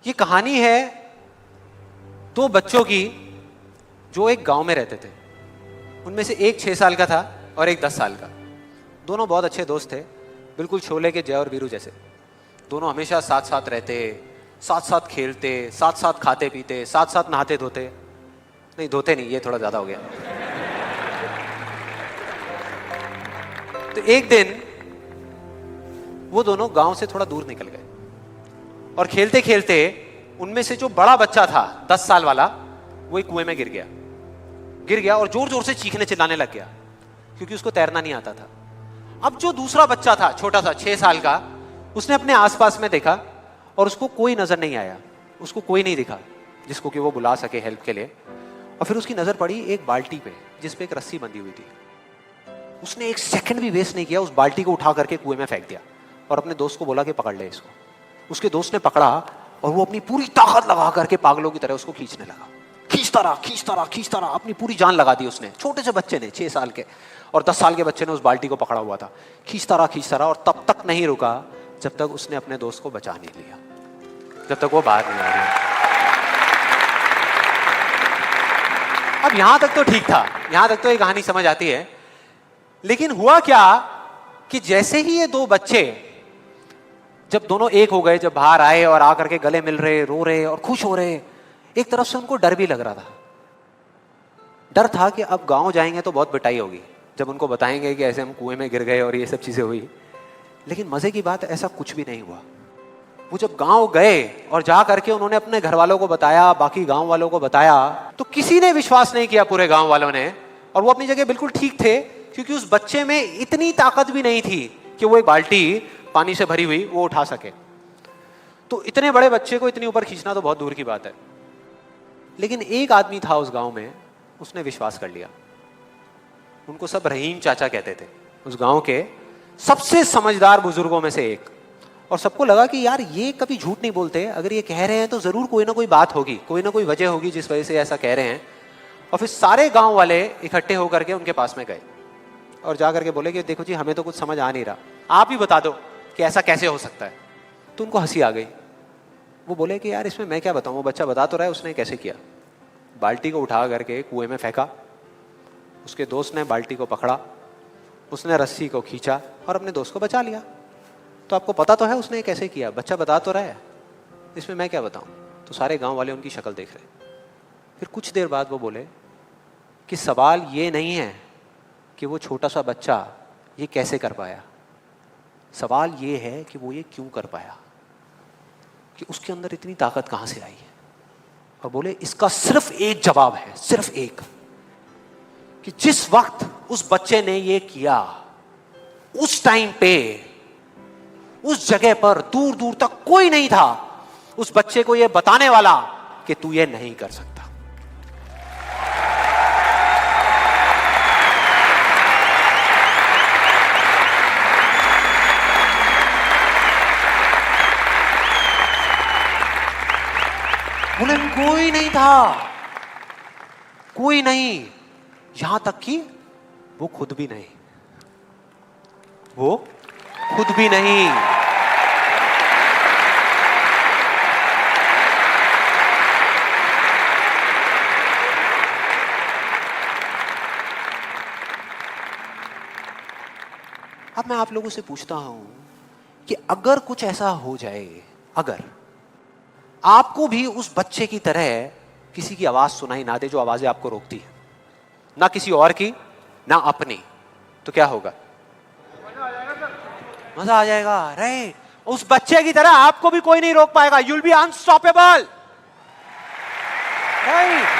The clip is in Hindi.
ये कहानी है दो बच्चों की जो एक गांव में रहते थे। उनमें से एक 6 साल का था और एक 10 साल का। दोनों बहुत अच्छे दोस्त थे, बिल्कुल शोले के जय और वीरू जैसे। दोनों हमेशा साथ साथ रहते, साथ साथ खेलते, साथ साथ खाते पीते, साथ साथ नहाते धोते। नहीं, धोते नहीं, ये थोड़ा ज्यादा हो गया। तो एक दिन वो दोनों गांव से थोड़ा दूर निकल गए और खेलते खेलते उनमें से जो बड़ा बच्चा था 10 साल वाला, वो एक कुएं में गिर गया और जोर जोर से चीखने चिल्लाने लग गया क्योंकि उसको तैरना नहीं आता था। अब जो दूसरा बच्चा था छोटा सा 6 साल का, उसने अपने आसपास में देखा और उसको कोई नजर नहीं आया, उसको कोई नहीं दिखा जिसको कि वो बुला सके हेल्प के लिए। और फिर उसकी नजर पड़ी एक बाल्टी पे जिस पे एक रस्सी बंधी हुई थी। उसने एक सेकंड भी वेस्ट नहीं किया, उस बाल्टी को उठा करके कुएं में फेंक दिया और अपने दोस्त को बोला कि पकड़ ले इसको। उसके दोस्त ने पकड़ा और वो अपनी पूरी ताकत लगा करके पागलों की तरह उसको खींचने लगा। खींचता रहा, अपनी पूरी जान लगा दी उसने। छोटे से बच्चे ने, 6 साल के और 10 साल के बच्चे ने उस बाल्टी को पकड़ा हुआ था। खींचता रहा और तब तक नहीं रुका जब तक उसने अपने दोस्त को बचा नहीं लिया, जब तक वो बाहर नहीं आ गया। अब यहां तक तो ठीक था, यहां तक तो ये कहानी समझ आती है। लेकिन हुआ क्या कि जैसे ही ये दो बच्चे जब दोनों एक हो गए, जब बाहर आए और आकर के गले मिल रहे, रो रहे और खुश हो रहे, एक तरफ से उनको डर भी लग रहा था। डर था कि अब गांव जाएंगे तो बहुत पिटाई होगी जब उनको बताएंगे कि ऐसे हम कुएं में गिर गए और ये सब चीजें हुई। लेकिन मजे की बात, ऐसा कुछ भी नहीं हुआ। वो जब गांव गए और जा करके उन्होंने अपने घर वालों को बताया, बाकी गांव वालों को बताया, तो किसी ने विश्वास नहीं किया, पूरे गांव वालों ने। और वो अपनी जगह बिल्कुल ठीक थे क्योंकि उस बच्चे में इतनी ताकत भी नहीं थी कि वो एक बाल्टी पानी से भरी हुई वो उठा सके। तो इतने बड़े बच्चे को इतनी ऊपर खींचना तो बहुत दूर की बात है। लेकिन एक आदमी था उस गांव में, उसने विश्वास कर लिया। उनको सब रहीम चाचा कहते थे, उस गांव के सबसे समझदार बुजुर्गों में से एक। और सबको लगा कि यार ये कभी झूठ नहीं बोलते, अगर ये कह रहे हैं तो जरूर कोई ना कोई बात होगी, कोई ना कोई वजह होगी जिस वजह से ऐसा कह रहे हैं। और फिर सारे गांव वाले इकट्ठे होकर के उनके पास में गए और जाकर के बोले कि देखो जी, हमें तो कुछ समझ आ नहीं रहा, आप ही बता दो कि ऐसा कैसे हो सकता है। तो उनको हंसी आ गई। वो बोले कि यार इसमें मैं क्या बताऊं, वो बच्चा बता तो रहा है उसने कैसे किया। बाल्टी को उठा करके कुएं में फेंका, उसके दोस्त ने बाल्टी को पकड़ा, उसने रस्सी को खींचा और अपने दोस्त को बचा लिया। तो आपको पता तो है उसने कैसे किया, बच्चा बता तो रहा है, इसमें मैं क्या बताऊं। तो सारे गांव वाले उनकी शक्ल देख रहे। फिर कुछ देर बाद वो बोले कि सवाल ये नहीं है कि वो छोटा सा बच्चा ये कैसे कर पाया, सवाल ये है कि वो ये क्यों कर पाया, कि उसके अंदर इतनी ताकत कहां से आई है। और बोले इसका सिर्फ एक जवाब है, सिर्फ एक, कि जिस वक्त उस बच्चे ने ये किया, उस टाइम पे उस जगह पर दूर दूर तक कोई नहीं था उस बच्चे को ये बताने वाला कि तू ये नहीं कर सकता। बोले कोई नहीं था, कोई नहीं, यहां तक कि वो खुद भी नहीं, वो खुद भी नहीं। अब मैं आप लोगों से पूछता हूं कि अगर कुछ ऐसा हो जाए, अगर आपको भी उस बच्चे की तरह किसी की आवाज सुनाई ना दे जो आवाजें आपको रोकती है, ना किसी और की ना अपनी, तो क्या होगा? मजा आ जाएगा। अरे उस बच्चे की तरह आपको भी कोई नहीं रोक पाएगा। You will be unstoppable. Right.